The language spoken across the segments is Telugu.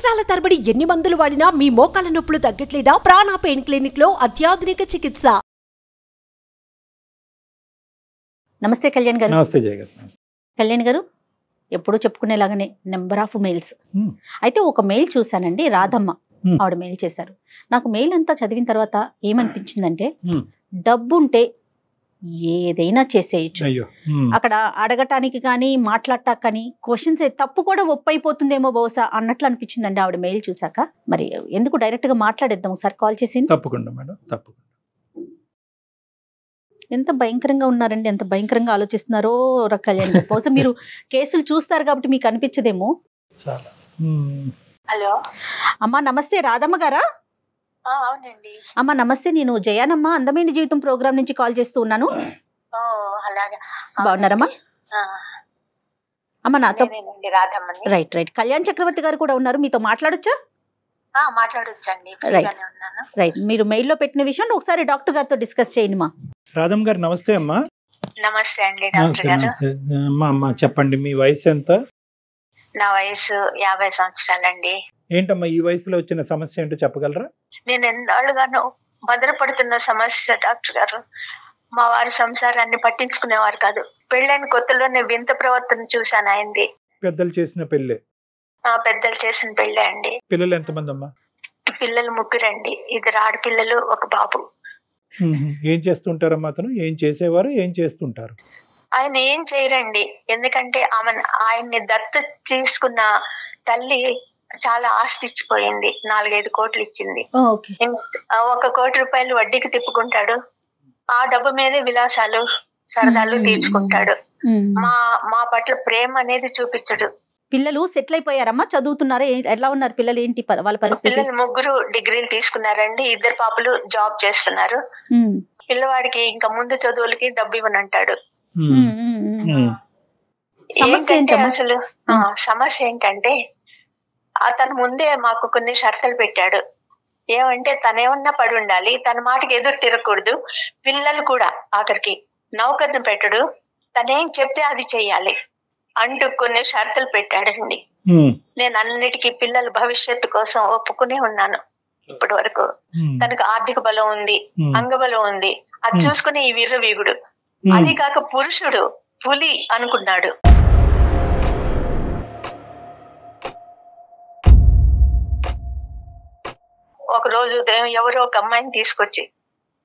సంవత్సరాల తరబడి ఎన్ని మందులు వాడినా మీ మోకాల నొప్పులు తగ్గట్లేదా? ప్రాణ పెయిన్ క్లినిక్ లో అత్యాధునిక చికిత్స. నమస్తే కళ్యాణ్ గారు. నమస్తే జయ గారు. కళ్యాణ్ గారు, ఎప్పుడూ చెప్పుకునేలాగానే నెంబర్ ఆఫ్ మెయిల్స్. అయితే ఒక మెయిల్ చూశానండి, రాధమ్మ ఆవిడ మెయిల్ చేశారు. నాకు మెయిల్ అంతా చదివిన తర్వాత ఏమనిపించిందంటే, డబ్బుంటే ఏదైనా చేసేయచ్చు. అక్కడ అడగటానికి కానీ మాట్లాడటానికి కానీ క్వశ్చన్స్ తప్పు కూడా ఒప్పైపోతుందేమో బహుశా అన్నట్లు అనిపించిందండి ఆవిడ మెయిల్ చూసాక. మరి ఎందుకు డైరెక్ట్ గా మాట్లాడేద్దాం, ఒకసారి కాల్ చేసి. తప్పకుండా మేడం, తప్పకుండా. ఎంత భయంకరంగా ఉన్నారండి, ఎంత భయంకరంగా ఆలోచిస్తున్నారో కళ్యాణ్ గారు. బహుశా మీరు కేసులు చూస్తారు కాబట్టి మీకు అనిపించదేమో. హలో అమ్మా, నమస్తే. రాధమ్మ గారా? అవునండి. అమ్మా నమస్తే, నేను జయానమ్మ అందమైన జీవితం ప్రోగ్రామ్ నుంచి కాల్ చేస్తూ ఉన్నాను. బాగున్నారమ్మా? అమ్మ నాతో రైట్ రైట్ కళ్యాణ్ చక్రవర్తి గారు కూడా ఉన్నారు, మీతో మాట్లాడొచ్చా? మాట్లాడొచ్చండి. రైట్, మీరు మెయిల్లో పెట్టిన విషయం ఒకసారి డాక్టర్ గారితో డిస్కస్ చేయండి. మా రాధమ్మ గారు నమస్తే అమ్మా. నమస్తే అండి డాక్టర్ గారు. అమ్మా చెప్పండి, మీ వయసు ఎంత? నా వయసు 50 సంవత్సరాలండి. ఏంటమ్మా ఈ వయసులో వచ్చిన సమస్య ఏంటో చెప్పగలరా? నేను ఎన్నాళ్ళుగానో భద్రపడుతున్న సమస్య డాక్టర్ గారు. మా వారి సంసారాన్ని పట్టించుకునేవారు కాదు. పెళ్ళైన కొత్తలోనే వింత ప్రవర్తన చూశాను ఆయనది. పెద్దలు చేసిన పెళ్ళే? పెద్దలు చేసిన పెళ్ళే అండి. పిల్లలు ఎంతమంది అమ్మా? పిల్లలు 3 అండి. 2 ఆడపిల్లలు, 1 బాబు. ఏం చేస్తుంటారమ్మా అతను? ఏం చేసేవారు, ఏం చేస్తుంటారు? ఆయన ఏం చేయరండి, ఎందుకంటే ఆయన్ని దత్తు తీసుకున్న తల్లి చాలా ఆస్తి ఇచ్చిపోయింది. 4-5 కోట్లు ఇచ్చింది. 1 కోటి రూపాయలు వడ్డీకి తిప్పుకుంటాడు. ఆ డబ్బు మీదే విలాసాలు సరదాలు తీర్చుకుంటాడు. మా పట్ల ప్రేమ అనేది చూపించడు. పిల్లలు సెటిల్ అయిపోయారమ్మా, చదువుతున్నారా? ఎలా ఉన్నారు పిల్లలు? ఏంటి వాళ్ళ పరిస్థితి? పిల్లలు 3 డిగ్రీలు తీసుకున్నారండి. 2 పాపలు జాబ్ చేస్తున్నారు. పిల్లవాడికి ఇంకా ముందు చదువులకి డబ్బు ఇవ్వనంటాడు. అసలు సమస్య ఏంటంటే, అతను ముందే మాకు కొన్ని షరతులు పెట్టాడు. ఏమంటే తనేమన్నా పడి ఉండాలి, తన మాటకి ఎదురు తిరగకూడదు. పిల్లలు కూడా ఆఖరికి నౌకర్ని పెట్టడు, తనేం చెప్తే అది చెయ్యాలి అంటూ కొన్ని షరతులు పెట్టాడండి. నేను అన్నిటికీ పిల్లల భవిష్యత్తు కోసం ఒప్పుకునే ఉన్నాను ఇప్పటి వరకు. తనకు ఆర్థిక బలం ఉంది, అంగబలం ఉంది. అది చూసుకుని ఈ వీరుడు, అది కాక పురుషుడు పులి అనుకున్నాడు. ఒక రోజు ఉదయం ఎవరో ఒక అమ్మాయిని తీసుకొచ్చి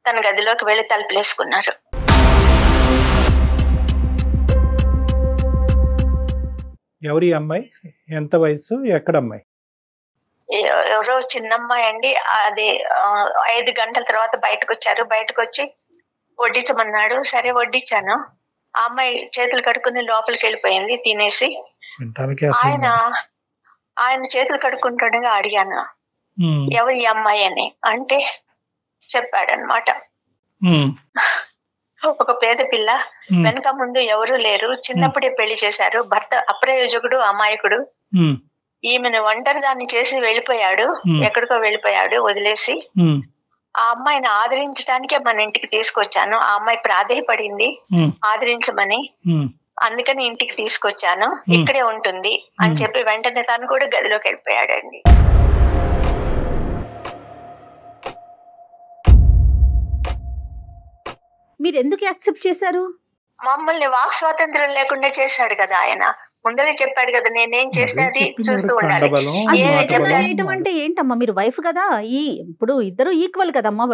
తన గదిలోకి వెళ్లి తలుపులేసుకున్నారు. ఎవరి అమ్మాయి? ఎంత వయసు? ఎక్కడ అమ్మాయి? ఎవరో చిన్న అమ్మాయి అండి. అది 5 గంటల తర్వాత బయటకు వచ్చారు. బయటకు వచ్చి వడ్డించమన్నాడు. సరే వడ్డించాను. ఆ అమ్మాయి చేతులు కడుక్కుని లోపలికి వెళ్ళిపోయింది తినేసి. ఆయన చేతులు కడుక్కుంటుండగా అడిగాను, ఎవరు ఈ అమ్మాయి అని. అంటే చెప్పాడనమాట, ఒక పేద పిల్ల, వెనక ముందు ఎవరూ లేరు, చిన్నప్పుడే పెళ్లి చేశారు, భర్త అప్రయోజకుడు, అమాయకుడు. ఈమెను ఒంటరి దాన్ని చేసి వెళ్ళిపోయాడు, ఎక్కడికో వెళ్ళిపోయాడు వదిలేసి. ఆ అమ్మాయిని ఆదరించడానికే మన ఇంటికి తీసుకొచ్చాను. ఆ అమ్మాయి ప్రాధేయపడింది ఆదరించమని, అందుకని ఇంటికి తీసుకొచ్చాను, ఇక్కడే ఉంటుంది అని చెప్పి వెంటనే తను కూడా గదిలోకి వెళ్ళిపోయాడండి. మీరు ఎందుకు యాక్సెప్ట్ చేశారు? మమ్మల్ని వాక్ స్వాతంత్రం లేకుండా చేశాడు కదా ఆయన. ముందరే చెప్పాడు కదా, నేనేం చేస్తే అది చూస్తూ ఉండాలి. చేయటం అంటే ఏంటమ్మా, మీరు వైఫ్ కదా, ఇప్పుడు ఇద్దరు ఈక్వల్ కదమ్మా.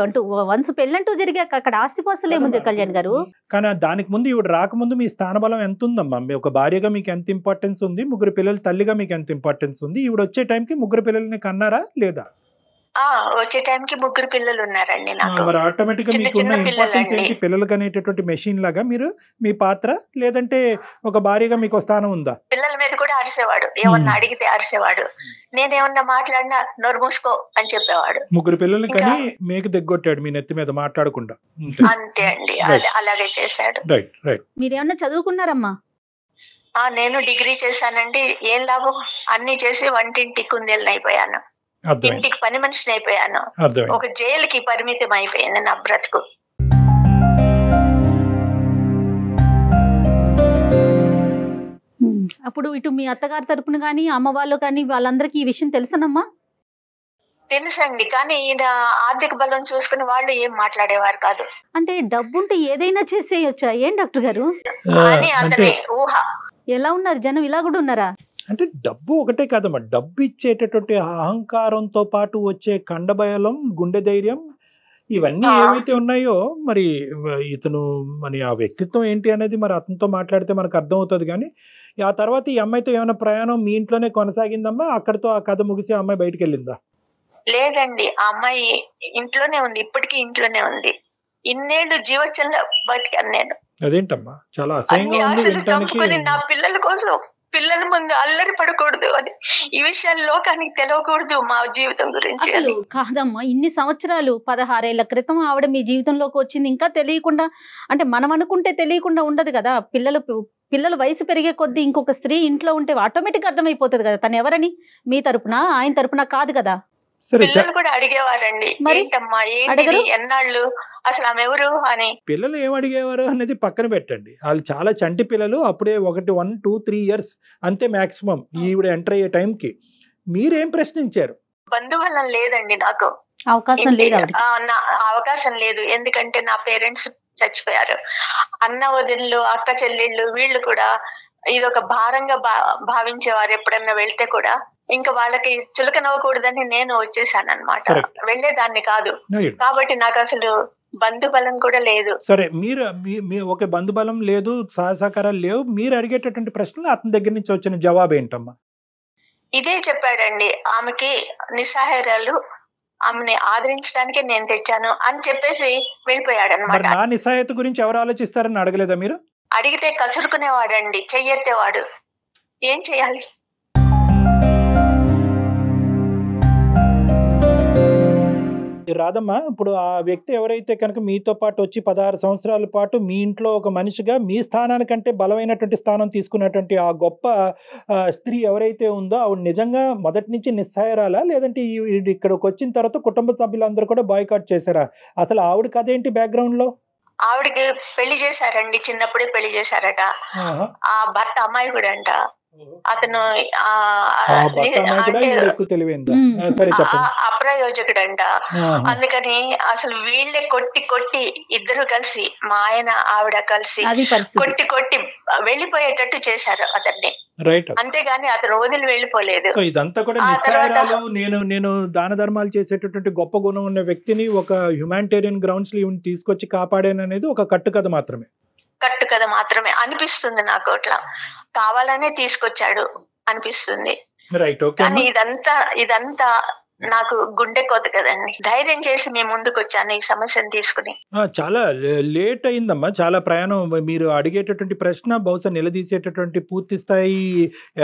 వన్స్ పెళ్ళంటూ జరిగాక అక్కడ ఆస్తిపాస్తులు ఏముంది కళ్యాణ్ గారు? కానీ దానికి ముందు ఇవిడ రాకముందు మీ స్థానబలం ఎంత ఉందమ్మా? ఒక భార్యగా మీకు ఎంత ఇంపార్టెన్స్ ఉంది? 3 పిల్లల తల్లిగా మీకు ఎంత ఇంపార్టెన్స్ ఉంది? ఇవిడ వచ్చే టైంకి 3 పిల్లల్ని కన్నారా లేదా? వచ్చే టైంకి 3 పిల్లలు ఉన్నారండి నాకు. మరి ఆటోమేటిక్ గా మీకు ఉన్న ఇంపార్టెన్స్ ఏంటి? పిల్లలకు అనేటటువంటి మెషిన్ లాగా మీరు మీ పాత్ర, లేదంటే ఒక భార్యగా మీకు స్థానం ఉందా? పిల్లల మీద కూడా అరిసేవాడు, ఏమన్నా అడిగితే అరిసేవాడు. నేనేమన్నా మాట్లాడినా నోరు మూసుకో అని చెప్పేవాడు. 3 పిల్లల్ని కానీ మీకు దిగ్గొట్టాడు మీ నెత్తి మీద మాట్లాడకుండా. అంతే అండి, అలాగే చేశాడు. Right right. మీరేమన్నా చదువుకున్నారమ్మా? నేను డిగ్రీ చేశానండి. ఏం లాభం, అన్ని చేసి వంటింటి కుందేళ్ళని అయిపోయాను, ఇంటికి పని మనిషిని అయిపోయాను. ఒక జైలుకి పరిమితం అయిపోయింది నా బ్రతుకు. అప్పుడు ఇటు మీ అత్తగారి తరపున కానీ అమ్మ వాళ్ళు కానీ వాళ్ళందరికీ ఈ విషయం తెలుసనమ్మా? తెలుసండి, కానీ ఈయన ఆర్థిక బలం చూసుకుని వాళ్ళు ఏం మాట్లాడేవారు కాదు. అంటే డబ్బుంటే ఏదైనా చేసేయొచ్చా ఏం డాక్టర్ గారు? అని అతని ఊహ. ఎలా ఉన్నారు జనం? ఇలా కూడా ఉన్నారా? అంటే డబ్బు ఒకటే కాదమ్మా, డబ్బు ఇచ్చేటటువంటి అహంకారంతో పాటు వచ్చే కండబయలం, గుండె ధైర్యం, ఇవన్నీ ఏవైతే ఉన్నాయో మరి ఇతను మరి ఆ వ్యక్తిత్వం ఏంటి అనేది మరి అతనితో మాట్లాడితే మనకు అర్థం అవుతుంది. కానీ ఆ తర్వాత ఈ అమ్మాయితో ఏమైనా ప్రయాణం మీ ఇంట్లోనే కొనసాగిందమ్మా? అక్కడితో ఆ కథ ముగిసి ఆ అమ్మాయి బయటకు వెళ్ళిందా? లేదండి, ఆ అమ్మాయి ఇంట్లోనే ఉంది, ఇప్పటికీ ఇంట్లోనే ఉంది. ఇన్నేళ్లు జీవచంలో బతికాను నేను. అదేంటమ్మా, చాలా అన్ని అసహ్యంగా ఉంది ఆశలు వినటానికి. చంపుకొని నా పిల్లల కోసం, పిల్లల ముందు అల్లరి పడకూడదు అని, ఈ విషయాలు లోకానికి తెలియకూడదు మా జీవితం గురించి అసలు అని. కాదమ్మా, ఇన్ని సంవత్సరాలు 16 ఏళ్ల క్రితం ఆవిడ మీ జీవితంలోకి వచ్చింది, ఇంకా తెలియకుండా, అంటే మనం అనుకుంటే తెలియకుండా ఉండదు కదా. పిల్లల వయసు పెరిగే కొద్దీ ఇంకొక స్త్రీ ఇంట్లో ఉంటే ఆటోమేటిక్ అర్థమైపోతుంది కదా తను ఎవరని. మీ తరపున ఆయన తరపున కాదు కదా. సరే, పిల్లలు కూడా అడిగేవారండి, మరి ఏంటమ్మా ఏంటి అడగరు? ఎన్నాళ్ళు అసలు ఆమె ఎవరు అని. పిల్లలు ఏం అడిగేవారు అనేది పక్కన పెట్టండి, వాళ్ళు చాలా చంటి పిల్లలు, అప్పుడే 1, 2, 3 years అంతే మాక్సిమం ఈవిడ ఎంటర్ అయ్యే టైంకి. మీరేం ప్రశ్నించారు? బంధువులం లేదండి నాకు, అవకాశం లేదు ఆవిడకి. నా అవకాశం లేదు. ఎందుకంటే నా పేరెంట్స్ చచ్చిపోయారు. అన్న వదిళ్ళు, అక్క చెల్లెళ్ళు వీళ్ళు కూడా ఇదొక భారంగా భావించేవారు. ఎప్పుడన్నా వెళ్తే కూడా ఇంకా వాళ్ళకి చులకనవ్వకూడదని నేను వచ్చేసాను అనమాట. Correct. వెళ్లేదాన్ని కాదు. Right. కాబట్టి నాకు అసలు బంధుబలం కూడా లేదు. సరే, మీరు ఒక బంధుబలం లేదు, సహసహకారాలు లేవు, మీరు అడిగేటటువంటి ప్రశ్నలు అతని దగ్గర నుంచి వచ్చిన జవాబు ఏంటమ్మా? ఇదే చెప్పాడండి, ఆమెకి నిస్సహాయరాలు, ఆమెని ఆదరించడానికే నేను తెచ్చాను అని చెప్పేసి వెళ్ళిపోయాడు మరి అనమాట. నా నిస్సహాయత గురించి ఎవరు ఆలోచిస్తారని అడగలేదా మీరు? అడిగితే కసురుకునేవాడండి, చెయ్యెత్తేవాడు. ఏం చెయ్యాలి? రాదమ్మా, ఇప్పుడు ఆ వ్యక్తి ఎవరైతే కనుక మీతో పాటు వచ్చి 16 సంవత్సరాల పాటు మీ ఇంట్లో ఒక మనిషిగా మీ స్థానానికంటే బలమైనటువంటి స్థానం తీసుకున్నటువంటి ఆ గొప్ప స్త్రీ ఎవరైతే ఉందో ఆవిడ నిజంగా మొదటి నుంచి నిస్సహాయరాలా, లేదంటే ఇక్కడికి వచ్చిన తర్వాత కుటుంబ సభ్యులందరూ కూడా బాయ్కాట్ చేశారా? అసలు ఆవిడ కథ ఏంటి బ్యాక్గ్రౌండ్ లో? ఆవిడకి పెళ్లి చేశారండి, చిన్నప్పుడే పెళ్లి చేశారట. ఆ భర్త అమ్మాయి కూడా అంట. అతను అప్రయోజకుడంట. అందుకని అసలు వీళ్ళే కొట్టి కొట్టి ఇద్దరు కలిసి, మా ఆయన ఆవిడ కలిసి కొట్టి కొట్టి వెళ్ళిపోయేటట్టు చేశారు అతన్ని. అంతేగాని అతను వదిలి వెళ్ళిపోలేదు. సో ఇదంతా కూడా నిస్సహాయాలు, నేను దాన ధర్మాలు చేసేటటువంటి గొప్ప గుణం ఉన్న వ్యక్తిని ఒక హ్యుమానిటేరియన్ గ్రౌండ్స్ లో తీసుకొచ్చి కాపాడాననేది ఒక కట్టుకథ మాత్రమే అనిపిస్తుంది నాకు. అట్లా కావాలనే తీసుకొచ్చాడు అనిపిస్తుంది. కానీ ఇదంతా నాకు గుండె కోత కదండి. ధైర్యం చేసి మేము ముందుకు వచ్చాను ఈ సమస్యను తీసుకుని. చాలా లేట్ అయిందమ్మా, చాలా ప్రయాణం. మీరు అడిగేటటువంటి ప్రశ్న బహుశా నిలదీసేటటువంటి పూర్తి స్థాయి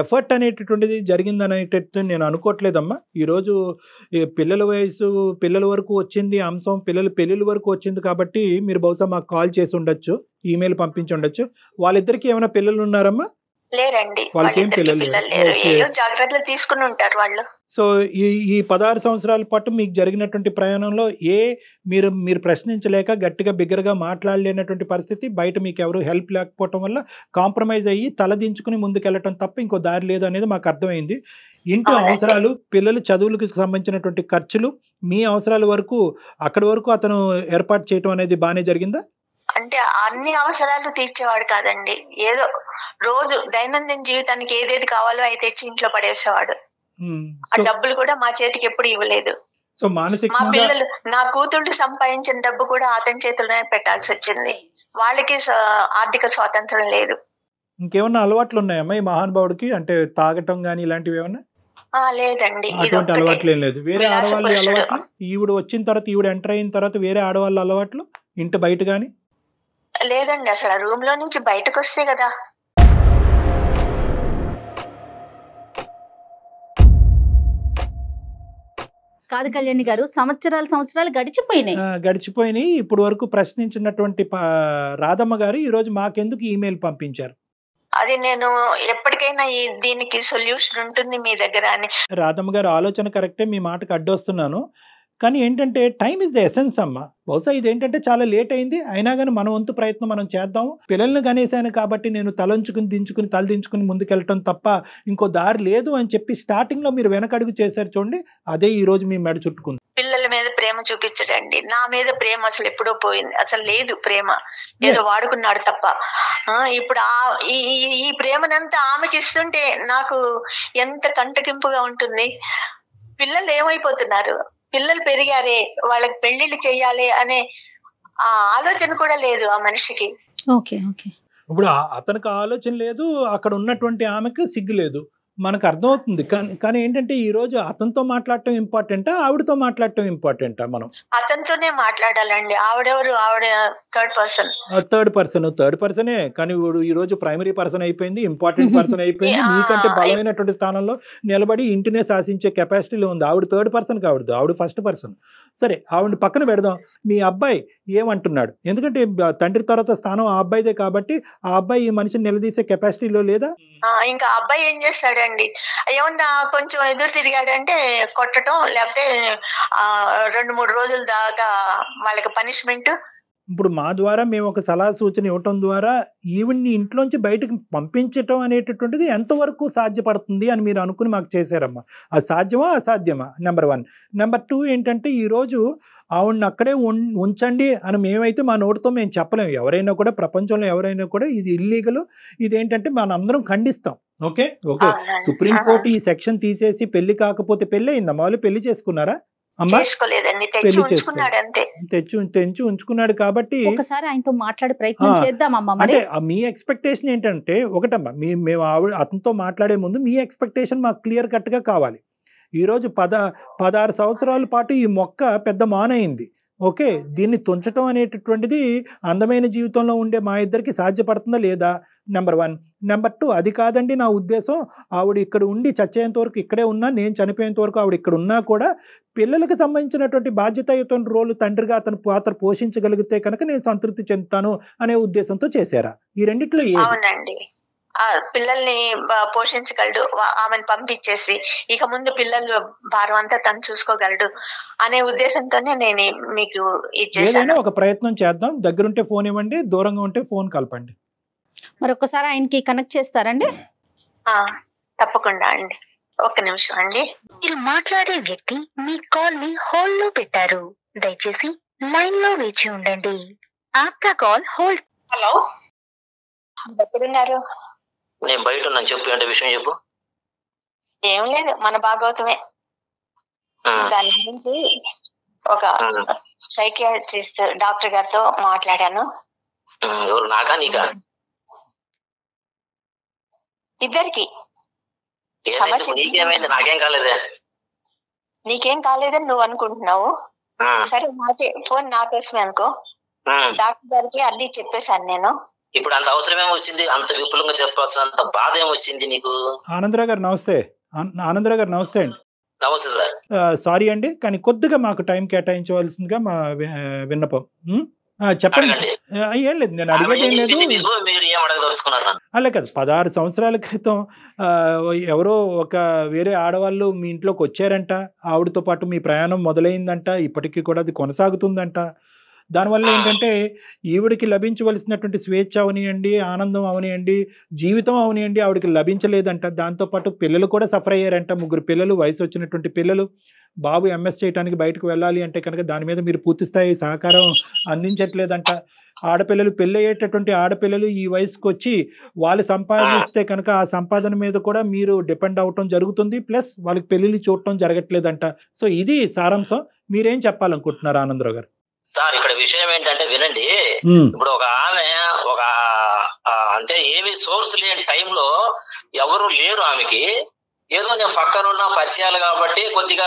ఎఫర్ట్ అనేటటువంటిది జరిగిందనేటట్టు నేను అనుకోవట్లేదమ్మా. ఈరోజు పిల్లల వరకు వచ్చింది అంశం, పెళ్ళిళ్ళ వరకు వచ్చింది కాబట్టి మీరు బహుశా మాకు కాల్ చేసి ఉండొచ్చు, ఈమెయిల్ పంపించి ఉండొచ్చు. వాళ్ళిద్దరికి ఏమైనా పిల్లలు ఉన్నారమ్మా? లేరండి, వాళ్ళకేం పిల్లలు లేరు. జాగ్రత్తలు తీసుకుని ఉంటారు వాళ్ళు. సో ఈ 16 సంవత్సరాల పాటు మీకు జరిగినటువంటి ప్రయాణంలో మీరు ప్రశ్నించలేక గట్టిగా బిగ్గరగా మాట్లాడలేనటువంటి పరిస్థితి, బయట మీకు ఎవరు హెల్ప్ లేకపోవటం వల్ల కాంప్రమైజ్ అయ్యి తలదించుకుని ముందుకెళ్ళటం తప్ప ఇంకో దారి లేదు అనేది మాకు అర్థమైంది. ఇంట్లో అవసరాలు, పిల్లలు చదువులకు సంబంధించినటువంటి ఖర్చులు, మీ అవసరాల వరకు అక్కడి వరకు అతను ఏర్పాటు చేయటం అనేది బాగానే జరిగిందా? అంటే అన్ని అవసరాలు తీర్చేవాడు కాదండి, ఏదో రోజు దైనందిన జీవితానికి ఏదేది కావాలో అయితే తెచ్చి ఇంట్లో పడేసేవాడు. ఆ డబ్బులు కూడా మా చేతికి ఎప్పుడు ఇవ్వలేదు. సో మా పిల్లలు, నా కూతుళ్ళు సంపాదించిన డబ్బు కూడా అతని చేతుల్లోనే పెట్టాల్సి వచ్చింది. వాళ్ళకి ఆర్థిక స్వాతంత్రం లేదు. ఇంకేమన్నా అలవాట్లు ఉన్నాయమ్మా ఈ మహానుభావుడికి? అంటే తాగటం గానీ ఇలాంటివి ఏమన్నా? లేదండి, అటువంటి అలవాట్లు ఏం లేదు. వేరే ఆడవాళ్ళ అలవాట్లు, ఈవిడ వచ్చిన తర్వాత, ఈవిడ ఎంటర్ అయిన తర్వాత వేరే ఆడవాళ్ళ అలవాట్లు ఇంటి బయట గానీ? లేదండి, అసలు రూమ్ లో నుంచి బయటకు వస్తే కదా. కాదు కళ్యాణి గారు, సంవత్సరాలు గడిచిపోయినాయి. ఇప్పుడు వరకు ప్రశ్నించినటువంటి రాధమ్మ గారు ఈ రోజు మాకెందుకు ఈమెయిల్ పంపించారు? అది నేను ఎప్పటికైనా దీనికి సొల్యూషన్ ఉంటుంది మీ దగ్గర అని. రాధమ్మ గారు ఆలోచన కరెక్టే, మీ మాటకు అడ్డొస్తున్నాను. కానీ ఏంటంటే టైం ఇస్ ద ఎసెన్స్ అమ్మ. బహుశా ఇదేంటంటే చాలా లేట్ అయింది, అయినా కానీ మన వంతు ప్రయత్నం మనం చేద్దాం. పిల్లల్ని కనేసాను కాబట్టి నేను తల దించుకుని ముందుకెళ్ళటం తప్ప ఇంకో దారి లేదు అని చెప్పి స్టార్టింగ్లో మీరు వెనకడుగు చేశారు చూడండి, అదే ఈ రోజు మీ మెడ చుట్టుకుంది. పిల్లల మీద ప్రేమ చూపించడండి, నా మీద ప్రేమ అసలు ఎప్పుడో పోయింది, అసలు లేదు ప్రేమ, ఏదో వాడుకున్నాడు తప్ప. ఇప్పుడు ఈ ప్రేమనంతా ఆమెకి ఇస్తుంటే నాకు ఎంత కంటకింపుగా ఉంటుంది. పిల్లలు ఏమైపోతున్నారు, పిల్లలు పెరిగారే, వాళ్ళకి పెళ్లిళ్ళు చెయ్యాలి అనే ఆ ఆలోచన కూడా లేదు ఆ మనిషికి. Okay okay. ఇప్పుడు అతనికి ఆలోచన లేదు, అక్కడ ఉన్నటువంటి ఆమెకు సిగ్గు లేదు, మనకు అర్థమవుతుంది. కానీ ఏంటంటే ఈ రోజు అతనితో మాట్లాడటం ఇంపార్టెంటా, ఆవిడతో మాట్లాడటం ఇంపార్టెంటా? మనం అతనితోనే మాట్లాడాలండి. ఆవిడెవరు, ఆవిడ థర్డ్ పర్సనే. కానీ ఈ రోజు ప్రైమరీ పర్సన్ అయిపోయింది, ఇంపార్టెంట్ పర్సన్ అయిపోయింది. మీకంటే బలమైనటువంటి స్థానంలో నిలబడి ఇంటినే శాసించే కెపాసిటీలో ఉంది. ఆవిడ థర్డ్ పర్సన్ కావద్దు, ఆవిడ ఫస్ట్ పర్సన్. సరే, ఆవిడ పక్కన పెడదాం. మీ అబ్బాయి ఏమంటున్నాడు? ఎందుకంటే తండ్రి తర్వాత స్థానం ఆ అబ్బాయిదే కాబట్టి ఆ అబ్బాయి ఈ మనిషిని నిలదీసే కెపాసిటీలో లేదా? ఇంకా అబ్బాయి ఏం చేస్తాడండి, ఏమన్నా కొంచెం ఎదురు తిరిగాడంటే కొట్టడం, లేకపోతే 2-3 రోజుల దాకా వాళ్ళకి పనిష్మెంట్. ఇప్పుడు మా ద్వారా మేము ఒక సలహా సూచన ఇవ్వటం ద్వారా ఈవిడ్ని ఇంట్లోంచి బయటకు పంపించటం అనేటటువంటిది ఎంతవరకు సాధ్యపడుతుంది అని మీరు అనుకుని మాకు చేశారమ్మా. అది సాధ్యమా అసాధ్యమా? నెంబర్ 1. నెంబర్ 2 ఏంటంటే ఈరోజు ఆవిడని అక్కడే ఉంచండి అని మేమైతే మా నోటితో మేము చెప్పలేము. ఎవరైనా కూడా, ప్రపంచంలో ఎవరైనా కూడా ఇది ఇల్లీగల్, ఇదేంటంటే మనందరం ఖండిస్తాం. ఓకే. సుప్రీంకోర్టు ఈ సెక్షన్ తీసేసి పెళ్లి కాకపోతే పెళ్లి అయిందమ్మా, వాళ్ళు పెళ్లి చేసుకున్నారా? తెచ్చి ఉంచుకున్నాడు కాబట్టి ఒకసారి ఆయనతో మాట్లాడే ప్రయత్నం చేద్దామమ్మా. అంటే మీ ఎక్స్పెక్టేషన్ ఏంటంటే, ఒకటమ్మా, మేము అతనితో మాట్లాడే ముందు మీ ఎక్స్పెక్టేషన్ మాకు క్లియర్ కట్ గా కావాలి. ఈరోజు 16 సంవత్సరాల పాటు ఈ మొక్క పెద్ద మానైంది. ఓకే, దీన్ని తుంచటం అనేటటువంటిది అందమైన జీవితంలో ఉండే మా ఇద్దరికి సాధ్యపడుతుందా లేదా? నెంబర్ 1. నెంబర్ 2, అది కాదండి నా ఉద్దేశం. ఆవిడ ఇక్కడ ఉండి చచ్చేంత వరకు ఇక్కడే ఉన్నా, నేను చనిపోయేంత వరకు ఆవిడ ఇక్కడ ఉన్నా కూడా పిల్లలకు సంబంధించినటువంటి బాధ్యతాయుత రోలు తండ్రిగా అతను పాత్ర పోషించగలిగితే కనుక నేను సంతృప్తి చెందుతాను అనే ఉద్దేశంతో చేశారా? ఈ రెండిట్లో అవునండి, పిల్లల్ని పోషించగలడు, ఆమెను పంపించేసి ఇక ముందు పిల్లలు భారం అంతా తను చూసుకోగలడు అనే ఉద్దేశంతోనే నేను మీకు ఇచ్చేసాను. ఒక ప్రయత్నం చేద్దాం. దగ్గరుంటే ఫోన్ ఇవ్వండి, దూరంగా ఉంటే ఫోన్ కలపండి. మరొకసారి ఆయనకి కనెక్ట్ చేస్తారండి? తప్పకుండా అండి. ఒక్క నిమిషం అండి. మీరు మాట్లాడే వ్యక్తి మీ కాల్ ని హోల్డ్ లో పెట్టారు, దయచేసి లైన్ లో వేచి ఉండండి. ఆప్కా కాల్ హోల్డ్. హలో, ఎక్కడున్నారు? నేను బయట ఉన్నాను. చెప్పు, అంటే విషయం చెప్పు. ఏం లేదు, మన భాగవతమే. దాని గురించి ఒక సైకియాట్రిస్ట్ డాక్టర్ గారితో మాట్లాడాను. ఎవరు, నాకా నీకా? ఇద్దరికి. నీకేమైంది? నాకేం కాలేదే. నీకేం కాలేదని నువ్వు అనుకుంటున్నావు. సరే, నాకే ఫోన్ నాకోసమే అనుకో. డాక్టర్ గారికి అన్ని చెప్పేశాను నేను. ఇప్పుడు అంత అవసరం ఏమొచ్చింది? అంత విపులంగా చెప్పాల్సిన అంత బాధ ఏమొచ్చింది నీకు? ఆనందరావు గారు నమస్తే. ఆనందరావు గారు నమస్తే అండి. నమస్తే సార్. సారీ అండి, కానీ కొద్దిగా మాకు టైం కేటాయించవలసిందిగా మా విన్నపం. చెప్పండి. ఏం లేదు, నేను అడిగేది ఏం లేదు. అలా కాదు, 16 సంవత్సరాల క్రితం ఎవరో ఒక వేరే ఆడవాళ్ళు మీ ఇంట్లోకి వచ్చారంట, ఆవిడతో పాటు మీ ప్రయాణం మొదలైందంట, ఇప్పటికీ కూడా అది కొనసాగుతుందంట. దానివల్ల ఏంటంటే ఈవిడికి లభించవలసినటువంటి స్వేచ్ఛ అవనియండి, ఆనందం అవనియండి, జీవితం అవనియండి, ఆవిడకి లభించలేదంట. దాంతోపాటు పిల్లలు కూడా సఫర్ అయ్యారంట. 3 పిల్లలు, వయసు వచ్చినటువంటి పిల్లలు. బాబు ఎంఎస్ చేయడానికి బయటకు వెళ్ళాలి అంటే కనుక దాని మీద మీరు పూర్తిస్థాయి సహకారం అందించట్లేదంట. ఆడపిల్లలు, పెళ్ళి అయ్యేటటువంటి ఆడపిల్లలు ఈ వయసుకు వచ్చి వాళ్ళు సంపాదిస్తే కనుక ఆ సంపాదన మీద కూడా మీరు డిపెండ్ అవటం జరుగుతుంది. ప్లస్ వాళ్ళకి పెళ్ళిళ్ళు చూడటం జరగట్లేదంట. సో ఇది సారాంశం. మీరేం చెప్పాలనుకుంటున్నారు ఆనందరావు గారు? సార్, ఇక్కడ విషయం ఏంటంటే వినండి. ఇప్పుడు ఒక ఆమె అంటే ఏమి సోర్స్ లేని టైంలో ఎవరు లేరు ఆమెకి. ఏదో నేను పక్కనున్న పరిచయాలు కాబట్టి కొద్దిగా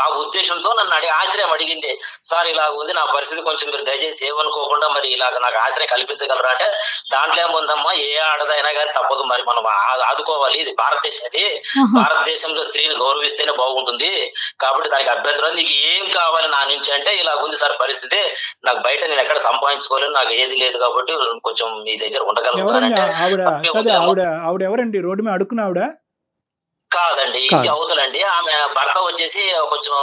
ఆ ఉద్దేశంతో నన్ను ఆశ్రయం అడిగింది. సార్, ఇలాగ ఉంది నా పరిస్థితి, కొంచెం మీరు దయచేసి ఏమనుకోకుండా మరి ఇలాగ నాకు ఆశ్రయం కల్పించగలరా అంటే, దాంట్లో ఏముందమ్మా, ఏ ఆడదైనా కానీ తప్పదు, మరి మనం ఆదుకోవాలి, ఇది భారతదేశం, ఇది భారతదేశంలో స్త్రీని గౌరవిస్తేనే బాగుంటుంది, కాబట్టి దానికి అభ్యంతరం, నీకు ఏం కావాలి నా నుంచి అంటే, ఇలాగ ఉంది సార్ పరిస్థితి, నాకు బయట నేను ఎక్కడ సంపాదించుకోలేను, నాకు ఏది లేదు కాబట్టి కొంచెం మీ దగ్గర ఉండగలను సార్ అంటే. ఆవిడ ఎవరండి? రోడ్డు మీద అడుక్కున్న ఆవిడ కాదండి, ఇంటి అవతలండి. ఆమె భర్త వచ్చేసి కొంచెం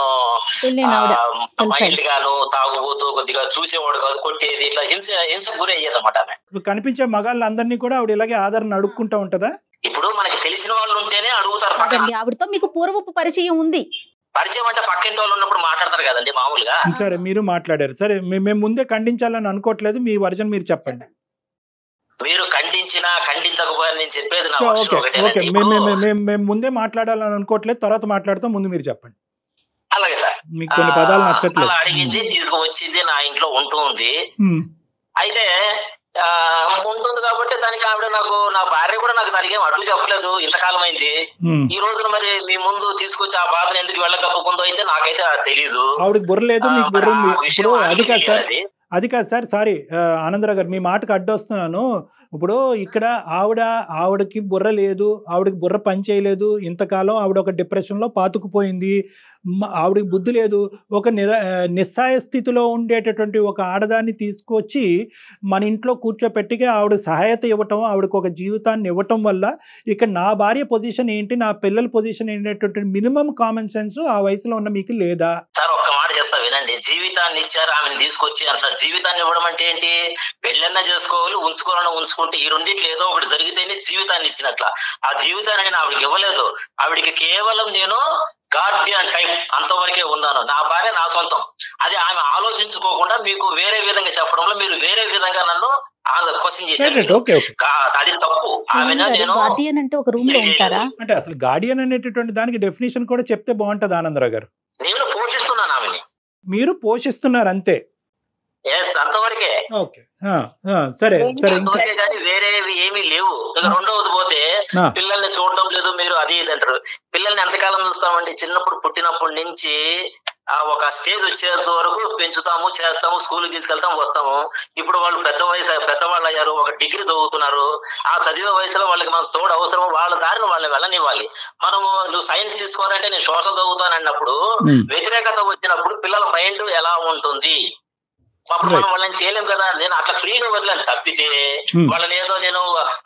మైల్డ్ గాను, తాగుబోతూ, కొద్దిగా చూసేవాడు కాదు, కొట్టేది, ఇట్లా హింసకు గురి అయ్యేది అనమాట ఆమె. కనిపించే మగాళ్ళందరినీ కూడా ఆవిడ ఇలాగే ఆదరణ అడుక్కుంటా ఉంటదా? ఇప్పుడు మనకి తెలిసిన వాళ్ళు ఉంటేనే అడుగుతారు. ఆవిడతో మీకు పూర్వపు పరిచయం ఉంది? పరిచయం అంటే పక్కింటి వాళ్ళు ఉన్నప్పుడు మాట్లాడతారు కదండి మామూలుగా. సరే, మీరు మాట్లాడారు. సరే, మేము ముందే ఖండించాలని అనుకోవట్లేదు, మీ వర్జన్ మీరు చెప్పండి. మీరు ఖండించినా ఖండించకపోయినా నేను చెప్పేది నా వర్షన్ ఒకటే. మేము ముందే మాట్లాడాలని అనుకోవట్లేదు, తర్వాత మాట్లాడతాం, ముందు మీరు చెప్పండి. అలాగే సార్. మీకు కొన్ని పదాలు నచ్చట్లేదు. అలా అడిగింది, తిరిగి వచ్చింది, నా ఇంట్లో ఉంటుంది. అయితే ఉంటుంది కాబట్టి దానికి ఆవిడ నాకు, నా భార్య కూడా నాకు దానికి ఏం అడుగు చెప్పలేదు, ఇంతకాలం అయింది. ఈ రోజున మరి మీ ముందు తీసుకొచ్చి ఆ బాధను ఎందుకు వెళ్ళకపోతుందో అయితే నాకైతే తెలీదు. ఆవిడకి బుర్ర లేదు, మీకు బుర్ర ఉంది. ఇప్పుడు అది కాదు సార్, సారీ ఆనందరావు గారు, మీ మాటకు అడ్డొస్తున్నాను. ఇప్పుడు ఇక్కడ ఆవిడకి బుర్ర లేదు, ఆవిడకి బుర్ర పని చేయలేదు, ఇంతకాలం ఆవిడ ఒక డిప్రెషన్లో పాతుకుపోయింది, ఆవిడకి బుద్ధి లేదు. ఒక నిస్సాయ స్థితిలో ఉండేటటువంటి ఒక ఆడదాన్ని తీసుకొచ్చి మన ఇంట్లో కూర్చోపెట్టిగా ఆవిడ సహాయత ఇవ్వటం, ఆవిడకి ఒక జీవితాన్ని ఇవ్వటం వల్ల ఇక్కడ నా భార్య పొజిషన్ ఏంటి, నా పిల్లల పొజిషన్ ఏంటంటే మినిమం కామన్ సెన్స్ ఆ వయసులో ఉన్న మీకు లేదా? సార్ ఒక్క మాట చెప్తా వినండి. జీవితాన్ని ఇచ్చారు, ఆమెను తీసుకొచ్చి అంటారు. జీవితాన్ని ఇవ్వడం అంటే ఏంటి? పెళ్ళన్నా చేసుకోవాలి, ఉంచుకోవాలన్నా ఉంచుకుంటే ఈ రెండిట్లో ఏదో ఒకటి జరిగితేనే జీవితాన్ని ఇచ్చినట్ల. ఆ జీవితాన్ని నేను ఆవిడకి ఇవ్వలేదు. ఆవిడికి కేవలం నేను గార్డియన్ టైప్ అంతవరకే ఉన్నాను. నా భార్య నా సొంతం. అది ఆమె ఆలోచించుకోకుండా మీకు వేరే విధంగా చెప్పడంలో మీరు వేరే విధంగా నన్ను క్వశ్చన్ చేశారు. అది తప్పు. ఆమెను నేను అంటే అసలు గార్డియన్ అనేటటువంటి దానికి డెఫినేషన్ కూడా చెప్తే బాగుంటది ఆనందరావు గారు. నేను పోషిస్తున్నాను ఆమెని. మీరు పోషిస్తున్నారు అంతే. అంతవరకే. సరే సరే, కానీ వేరేవి ఏమీ లేవు. రెండవది పోతే పిల్లల్ని చూడడం లేదు మీరు, అది ఇది అంటారు. పిల్లల్ని ఎంతకాలం చూస్తామండి? చిన్నప్పుడు పుట్టినప్పటి నుంచి ఒక స్టేజ్ వచ్చేంత వరకు పెంచుతాము, చేస్తాము, స్కూల్కి తీసుకెళ్తాము, వస్తాము. ఇప్పుడు వాళ్ళు పెద్దవాళ్ళు అయ్యారు, ఒక డిగ్రీ చదువుతున్నారు. ఆ చదివే వయసులో వాళ్ళకి మనం తోడు అవసరం, వాళ్ళ దారిని వాళ్ళని వెళ్ళనివ్వాలి. మనము నువ్వు సైన్స్ తీసుకోవాలంటే నేను సోషల్ చదువుతాను అన్నప్పుడు వ్యతిరేకత వచ్చినప్పుడు పిల్లల మైండ్ ఎలా ఉంటుంది? అప్పుడు మనం వాళ్ళని తేలేం కదా. నేను అట్లా ఫ్రీగా వదిలేను. తప్పితే వాళ్ళని ఏదో నేను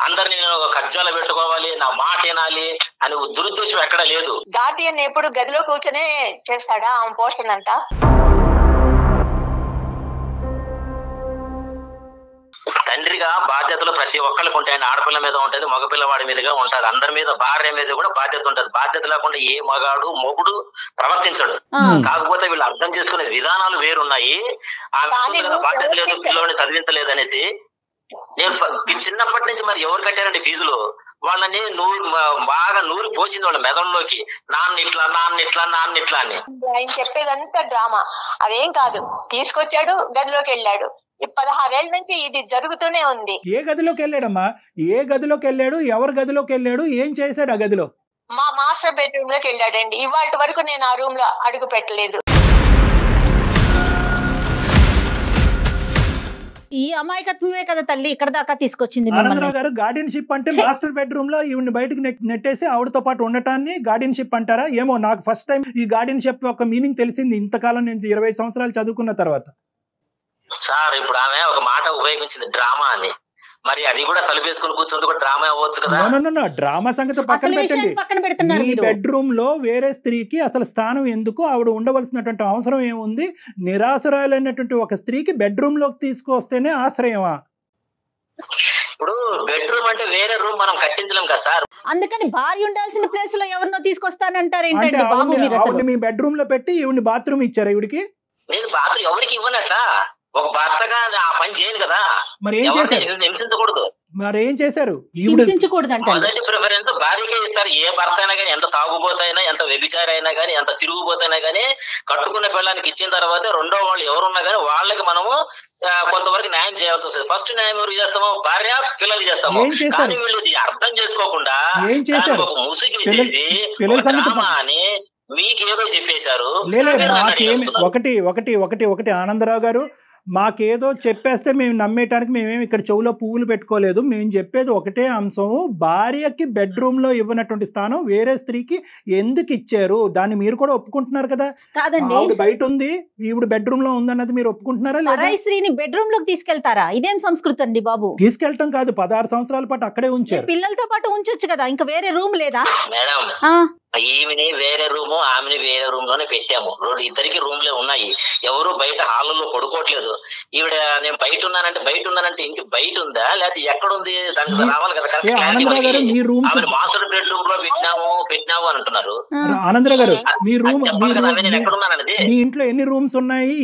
అందరినీ నేను కజ్జాలు పెట్టుకోవాలి, నా మాట వినాలి అని దురుద్దేశం ఎక్కడ లేదు. గార్డియన్ ఎప్పుడు గదిలో కూర్చొనే చేస్తాడా ఆమె పోస్టర్ అంతా? తండ్రిగా బాధ్యతలు ప్రతి ఒక్కరికి ఉంటాయండి. ఆడపిల్ల మీద ఉంటది, మగపిల్లవాడి మీదుగా ఉంటది. అందరి మీద, భార్య మీద కూడా బాధ్యత ఉంటది. బాధ్యత లేకుండా ఏ మగాడు మొగుడు ప్రవర్తించడు. కాకపోతే వీళ్ళు అర్థం చేసుకునే విధానాలు వేరున్నాయి. ఆమె బాధ్యత లేదు, పిల్లల్ని చదివించలేదు అనేసి. నేను చిన్నప్పటి నుంచి మరి ఎవరు కట్టారండి ఫీజులు? వాళ్ళని బాగా నూరి పోసింది వాళ్ళ మెదడులోకి, నాన్నిట్లా అని. ఆయన చెప్పేదంతా డ్రామా, అదేం కాదు. తీసుకొచ్చాడు, గదిలోకి వెళ్ళాడు. 16 ఏళ్ల నుంచి ఇది జరుగుతూనే ఉంది. ఏ గదిలోకి వెళ్ళాడమ్మా? ఏ గదిలోకి వెళ్ళాడు? ఎవరు గదిలోకి వెళ్ళాడు? ఏం చేశాడు ఆ గదిలో? మా మాస్టర్ బెడ్రూమ్ లోకి వెళ్ళాడండి. ఇవాళ వరకు నేను ఆ రూమ్ లో అడుగు పెట్టలేదు. ఈ అమాయకత్వమే కదా తల్లి ఇక్కడ దాకా తీసుకొచ్చింది. ఆనందరావు గారు, గార్డియన్షిప్ అంటే మాస్టర్ బెడ్రూమ్ లో ఈవిని బయటకు నెట్టేసి ఆవిడతో పాటు ఉండటాన్ని గార్డియన్షిప్ అంటారా? ఏమో, నాకు ఫస్ట్ టైం ఈ గార్డియన్షిప్ యొక్క మీనింగ్ తెలిసింది ఇంతకాలం, నేను 20 సంవత్సరాలు చదువుకున్న తర్వాత. సార్ ఇప్పుడు ఆమె ఒక మాట ఉపయోగించింది, డ్రామా అని. మరి అది కూడా తలుపేసుకుని కూర్చొని కూడా డ్రామా అవ్వచ్చు కదా. డ్రామా సంగతి పక్కన పెట్టండి. ఈ బెడ్రూమ్ లో వేరే స్త్రీకి అసలు స్థానం ఎందుకు? ఆవిడ ఉండవలసినటువంటి అవసరం ఏముంది? నిరాశ్రయాలైనటువంటి ఒక స్త్రీకి బెడ్రూమ్ లోకి తీసుకొస్తేనే ఆశ్రయమా? ఇప్పుడు బెడ్రూమ్ అంటే వేరే రూమ్ మనం కట్టించలేం కదా సార్. అందుకని భార్య ఉండాల్సిన ప్లేస్ లో ఎవరినో తీసుకొస్తానంటారు ఏంటండి బాబు? ఆవిడని మీ బెడ్రూమ్ లో పెట్టి ఈవిని బాత్రూమ్ ఇచ్చారు. ఈవిడికి నేను బాత్రూమ్ ఎవరికి ఇవ్వనట్లా, ఒక భర్తగా ఆ పని చేయను కదా. మరి ఏం చేశారు? హింసించకూడదు. మరి ఏం చేశారు? మొదటి ప్రిఫరెన్స్ భార్యకే ఇస్తారు. ఏ భర్త అయినా కానీ, ఎంత తాగుబోతైనా, ఎంత వ్యభిచారి అయినా కానీ, ఎంత తిరుగుబోతైనా కానీ, కట్టుకున్న పిల్లలకి ఇచ్చిన తర్వాత రెండో వాళ్ళు ఎవరున్నా కానీ వాళ్ళకి మనము కొంతవరకు న్యాయం చేయాల్సి వస్తుంది. ఫస్ట్ న్యాయం ఎవరు చేస్తామో? భార్య, పిల్లలు చేస్తాము. కానీ వీళ్ళు అర్థం చేసుకోకుండా ముసుగేసి డ్రామా అని మీకేదో చెప్పేశారు. ఒకటి ఆనందరావు గారు, మాకేదో చెప్పేస్తే మేము నమ్మేటానికి మేమేమి ఇక్కడ చెవులో పువ్వులు పెట్టుకోలేదు. మేము చెప్పేది ఒకటే అంశం, భార్యకి బెడ్రూమ్ లో ఇవ్వనటువంటి స్థానం వేరే స్త్రీకి ఎందుకు ఇచ్చారు? దాన్ని మీరు కూడా ఒప్పుకుంటున్నారు కదా? కాదండి, ఆవిడ బయట ఉంది, ఈవిడ బెడ్రూమ్ లో ఉందన్నది మీరు ఒప్పుకుంటున్నారా లేదా? స్త్రీని బెడ్రూమ్ లోకి తీసుకెళ్తారా? ఇదేం సంస్కృతి అండి బాబు? తీసుకెళ్తాం కాదు, 16 సంవత్సరాల పాటు అక్కడే ఉంచారు. పిల్లలతో పాటు ఉంచొచ్చు కదా, ఇంకా వేరే రూమ్ లేదా మేడం? ఈమెని వేరే రూమ్, ఆమెని వేరే రూమ్ లోనే పెట్టాము. ఇద్దరికి రూమ్లే ఉన్నాయి. ఎవరు బయట హాల్లో పడుకోవట్లేదు. ఈవిడ నేను బయట ఉన్నానంటే ఇంటి బయట ఉందా లేకపోతే ఎక్కడుంది దానికి రావాలి కదా. మాస్టర్ బెడ్రూమ్ లో పెట్టినాము అని అంటున్నారు. ఆనందరావు గారు, మీ ఇంట్లో ఎన్ని రూమ్స్ ఉన్నాయి,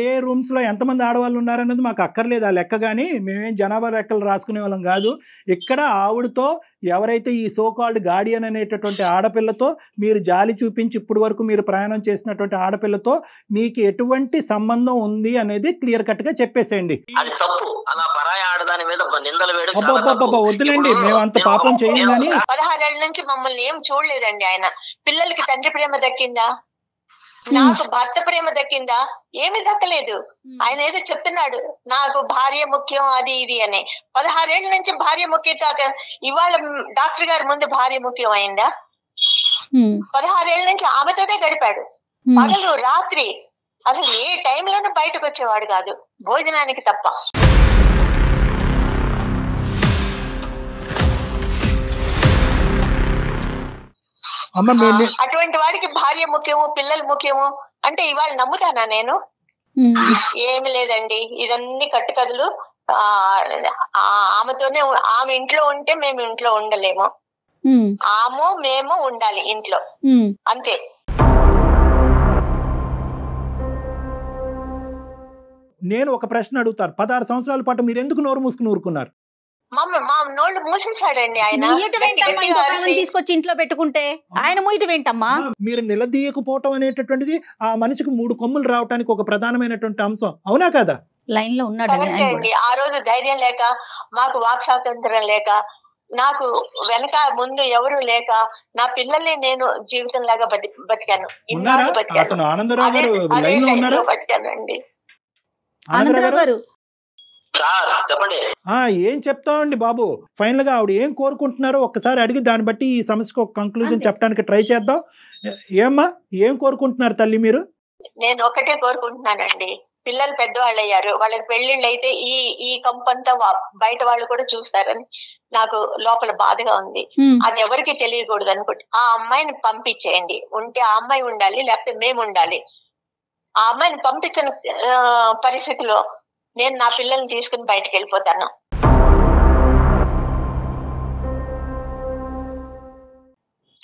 ఏ రూమ్స్ లో ఎంతమంది ఆడవాళ్ళు ఉన్నారన్నది మాకు అక్కర్లేదు ఆ లెక్క. కానీ మేమేం జనాభా లెక్కలు రాసుకునే వాళ్ళం కాదు. ఇక్కడ ఆవిడతో ఎవరైతే ఈ సోకాల్డ్ గార్డియన్ అనేటటువంటి ఆడపిల్లతో మీరు జాలి చూపించి ఇప్పుడు వరకు మీరు ప్రయాణం చేసినటువంటి ఆడపిల్లతో మీకు ఎటువంటి సంబంధం ఉంది అనేది క్లియర్ కట్ గా చెప్పేసేయండి. వద్దులేండి, మేము అంత పాపం చేయండి. 16 ఏళ్ళ నుంచి మమ్మల్ని ఏం చూడలేదండి ఆయన. పిల్లలకి తండ్రి ప్రేమ దక్కిందా, నాకు భర్త ప్రేమ దక్కిందా? ఏమి దక్కలేదు. ఆయన ఏదో చెప్తున్నాడు నాకు భార్య ముఖ్యం అది ఇది అని. 16 ఏళ్ళ నుంచి భార్య ముఖ్యం కాక ఇవాళ డాక్టర్ గారి ముందు భార్య ముఖ్యం అయిందా? 16 ఏళ్ళ నుంచి ఆమెతోనే గడిపాడు. పగలు రాత్రి అసలు ఏ టైంలోనూ బయటకు వచ్చేవాడు కాదు, భోజనానికి తప్ప. అటువంటి వాడికి భార్య ముఖ్యము, పిల్లలు ముఖ్యము అంటే ఇవాళ నమ్ముతానా నేను? ఏమి లేదండి, ఇదన్నీ కట్టుకథలు. ఆమెతోనే, ఆమె ఇంట్లో ఉంటే మేము ఇంట్లో ఉండలేము, మేము ఉండాలి ఇంట్లో, అంతే. నేను ఒక ప్రశ్న అడుగుతాను. 16 సంవత్సరాల పాటు మీరు ఎందుకు నోరు మూసుకుని ఊరుకున్నారు? మా నోళ్ళు మూసేసాడండి ఆయన. తీసుకొచ్చి ఇంట్లో పెట్టుకుంటే ఆయన మూయటం ఏంటమ్మా? మీరు నిలదీయకపోవటం అనేటటువంటిది ఆ మనిషికి 3 కొమ్ములు రావడానికి ఒక ప్రధానమైనటువంటి అంశం, అవునా కదా? లైన్ లో ఉన్నాడు. ఆ రోజు ధైర్యం లేక, మాకు వాక్ స్వాతంత్రం లేక, నాకు వెనక ముందు ఎవరు లేక, నా పిల్లల్ని నేను జీవితం లాగా బతికాను. బతికానండి. ఆనందరావు గారు ఏం చెప్తామండి బాబు? ఫైనల్ గా ఆవిడ ఏం కోరుకుంటున్నారో ఒక్కసారి అడిగి దాన్ని బట్టి ఈ సమస్యకు ఒక కంక్లూజన్ చెప్పడానికి ట్రై చేద్దాం. ఏమ్మా, ఏం కోరుకుంటున్నారు తల్లి మీరు? నేను ఒకటే కోరుకుంటున్నానండి, పిల్లలు పెద్దవాళ్ళు అయ్యారు, వాళ్ళకి పెళ్లిళ్ళు అయితే ఈ కంపంతా బయట వాళ్ళు కూడా చూస్తారని నాకు లోపల బాధగా ఉంది. అది ఎవరికి తెలియకూడదు అనుకుంటే ఆ అమ్మాయిని పంపించేయండి. ఉంటే ఆ అమ్మాయి ఉండాలి, లేకపోతే మేము ఉండాలి. ఆ అమ్మాయిని పంపించిన పరిస్థితిలో నేను నా పిల్లల్ని తీసుకుని బయటకు వెళ్ళిపోతాను.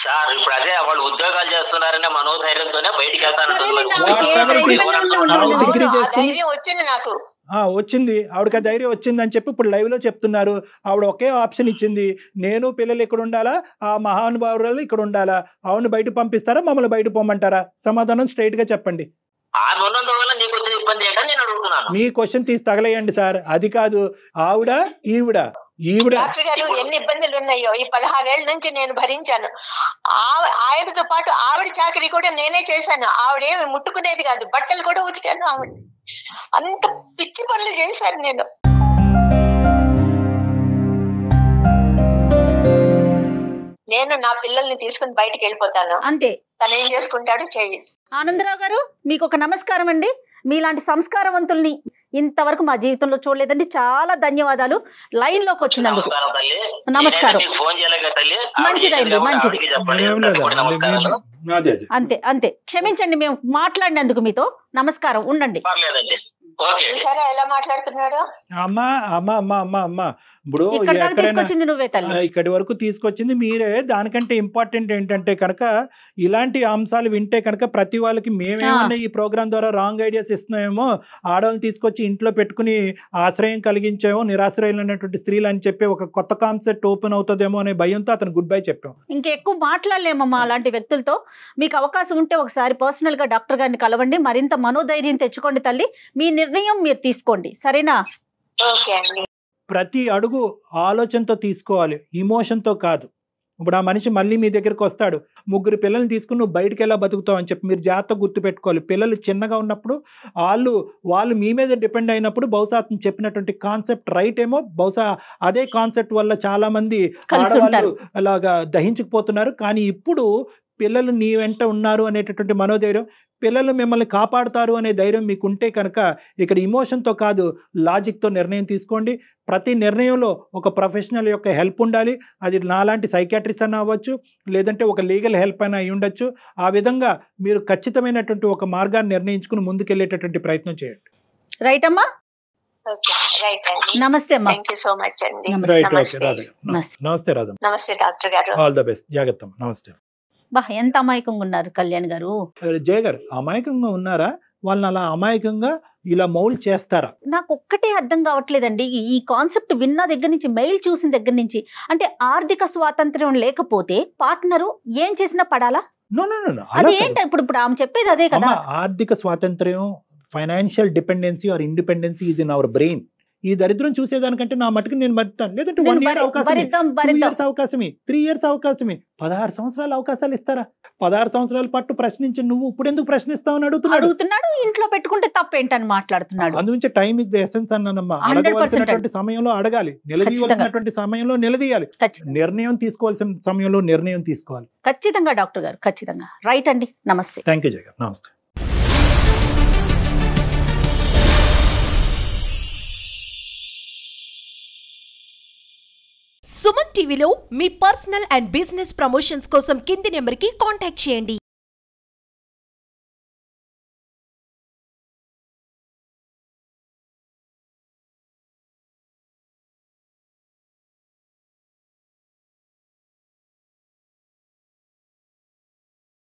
సార్ ఇప్పుడు అదే వాళ్ళు ఉద్యోగాలు చేస్తున్నారనే మనోధైర్యంతోనే బయటికి వెళ్తాను. వచ్చింది నాకు, వచ్చింది ఆవిడకి ధైర్యం వచ్చింది అని చెప్పి ఇప్పుడు లైవ్ లో చెప్తున్నారు. ఆవిడ ఒకే ఆప్షన్ ఇచ్చింది, నేను పిల్లలు ఇక్కడ ఉండాలా, ఆ మహానుభావులు ఇక్కడ ఉండాలా? ఆవిడని బయట పంపిస్తారా, మమ్మల్ని బయట పోమంటారా? సమాధానం స్ట్రైట్ గా చెప్పండి. మీ క్వశ్చన్ తీసి తగలేయండి సార్, అది కాదు. ఆవిడ ఈవిడ డాక్టర్ గారు ఎన్ని ఇబ్బందులు ఉన్నాయో ఈ 16 ఏళ్ల నుంచి నేను భరించాను. ఆయనతో పాటు ఆవిడ చాకరీ కూడా నేనే చేశాను. ఆవిడేమి ముట్టుకునేది కాదు, బట్టలు కూడా ఉతికాను. ఆవిడ అంత పిచ్చి పనులు చేశాను నేను. నేను నా పిల్లల్ని తీసుకుని బయటకు వెళ్ళిపోతాను, అంతే. తను ఏం చేసుకుంటాడు చెయ్యి. ఆనందరావు గారు, మీకు ఒక నమస్కారం అండి. మీలాంటి సంస్కారవంతుల్ని ఇంతవరకు మా జీవితంలో చూడలేదండి. చాలా ధన్యవాదాలు లైన్ లోకి వచ్చినందుకు. నమస్కారం. మంచిదండి, మంచిది. అంతే అంతే, క్షమించండి మేము మాట్లాడినందుకు మీతో. నమస్కారం, ఉండండి. ఎలా మాట్లాడుతున్నాడు? అమ్మా ఇప్పుడు ఇక్కడి వరకు తీసుకొచ్చింది మీరే. దానికంటే ఇంపార్టెంట్ ఏంటంటే కనుక ఇలాంటి అంశాలు వింటే కనుక ప్రతి వాళ్ళకి మేమేమన్నా ఈ ప్రోగ్రామ్ ద్వారా రాంగ్ ఐడియాస్ ఇస్తున్నామేమో, ఆడవాళ్ళని తీసుకొచ్చి ఇంట్లో పెట్టుకుని ఆశ్రయం కలిగించామో, నిరాశ్రయులైనటువంటి స్త్రీలు అని చెప్పి ఒక కొత్త కాన్సెప్ట్ ఓపెన్ అవుతుందేమో అనే భయంతో అతను గుడ్ బై చెప్పాం. ఇంకెక్కువ మాట్లాడలేమమ్మా అలాంటి వ్యక్తులతో. మీకు అవకాశం ఉంటే ఒకసారి పర్సనల్ గా డాక్టర్ గారిని కలవండి. మరింత మనోధైర్యం తెచ్చుకోండి తల్లి. మీ నిర్ణయం మీరు తీసుకోండి, సరేనా? ప్రతి అడుగు ఆలోచనతో తీసుకోవాలి, ఇమోషన్తో కాదు. ఇప్పుడు ఆ మనిషి మళ్ళీ మీ దగ్గరికి వస్తాడు, 3 పిల్లల్ని తీసుకుని నువ్వు బయటకు ఎలా బతుకుతావు అని చెప్పి మీరు జాగ్రత్తగా గుర్తుపెట్టుకోవాలి. పిల్లలు చిన్నగా ఉన్నప్పుడు వాళ్ళు మీ మీద డిపెండ్ అయినప్పుడు బహుశా అతను చెప్పినటువంటి కాన్సెప్ట్ రైట్ ఏమో, బహుశా అదే కాన్సెప్ట్ వల్ల చాలా మంది ఆడవాళ్ళు అలాగా దహించుకుపోతున్నారు. కానీ ఇప్పుడు పిల్లలు నీ వెంట ఉన్నారు అనేటటువంటి మనోధైర్యం, పిల్లలు మిమ్మల్ని కాపాడుతారు అనే ధైర్యం మీకు ఉంటే కనుక ఇక్కడ ఇమోషన్తో కాదు లాజిక్తో నిర్ణయం తీసుకోండి. ప్రతి నిర్ణయంలో ఒక ప్రొఫెషనల్ యొక్క హెల్ప్ ఉండాలి. అది నాలాంటి సైకాట్రిస్ట్ అన్న అవ్వచ్చు, లేదంటే ఒక లీగల్ హెల్ప్ అయినా అయి ఉండొచ్చు. ఆ విధంగా మీరు ఖచ్చితమైనటువంటి ఒక మార్గాన్ని నిర్ణయించుకుని ముందుకెళ్ళేటటువంటి ప్రయత్నం చేయండి. రైట్ అమ్మా. రైట్ అండి. నమస్తే అమ్మా. థ్యాంక్ యూ సో మచ్ అండి. రైట్, ఓకే నమస్తే. రాధా. నమస్తే రాధా. నమస్తే డాక్టర్ గారు. All the best. జాగ్రత్త. నమస్తే. బా ఎంత అమాయకంగా ఉన్నారు కళ్యాణ్ గారు. జయ గారు అమాయకంగా ఉన్నారా? వాళ్ళని అలా అమాయకంగా ఇలా మౌల్డ్ చేస్తారా? నాకు ఒక్కటే అర్థం కావట్లేదండి ఈ కాన్సెప్ట్ విన్న దగ్గర నుంచి, మెయిల్ చూసిన దగ్గర నుంచి. అంటే ఆర్థిక స్వాతంత్ర్యం లేకపోతే పార్ట్నరు ఏం చేసినా పడాలా? నో నో నో, అది ఏంటి? ఇప్పుడు ఆమె చెప్పేది అదే కదా. ఆర్థిక స్వాతంత్ర్యం, financial dependency or independency is in our brain. ఈ దరిద్రం చూసేదానికంటే నా మటుకు నేను మరుతాను. లేదంటే 1 year అవకాశమే, 2 years అవకాశమే, 3 years అవకాశమే, 16 సంవత్సరాల అవకాశాలు ఇస్తారా? 16 సంవత్సరాల పాటు ప్రశ్నించి నువ్వు ఇప్పుడు ఎందుకు ప్రశ్నిస్తావు అని అడుగుతున్నాడు. ఇంట్లో పెట్టుకుంటే తప్పేంటని మాట్లాడుతున్నాడు. అందుగురించి టైం ఇస్ ద ఎసెన్స్ అన్నానమ్మా. అడగవలసినటువంటి సమయంలో అడగాలి, నిలదీయవలసినటువంటి సమయంలో నిలదీయాలి, నిర్ణయం తీసుకోవాల్సిన సమయంలో నిర్ణయం తీసుకోవాలి. ఖచ్చితంగా డాక్టర్ గారు, ఖచ్చితంగా రైట్ అండి. నమస్తే. Thank you Jagan. నమస్తే. సుమన్ టీవీలో మీ పర్సనల్ అండ్ బిజినెస్ ప్రమోషన్స్ కోసం కింది నెంబర్కి కాంటాక్ట్ చేయండి.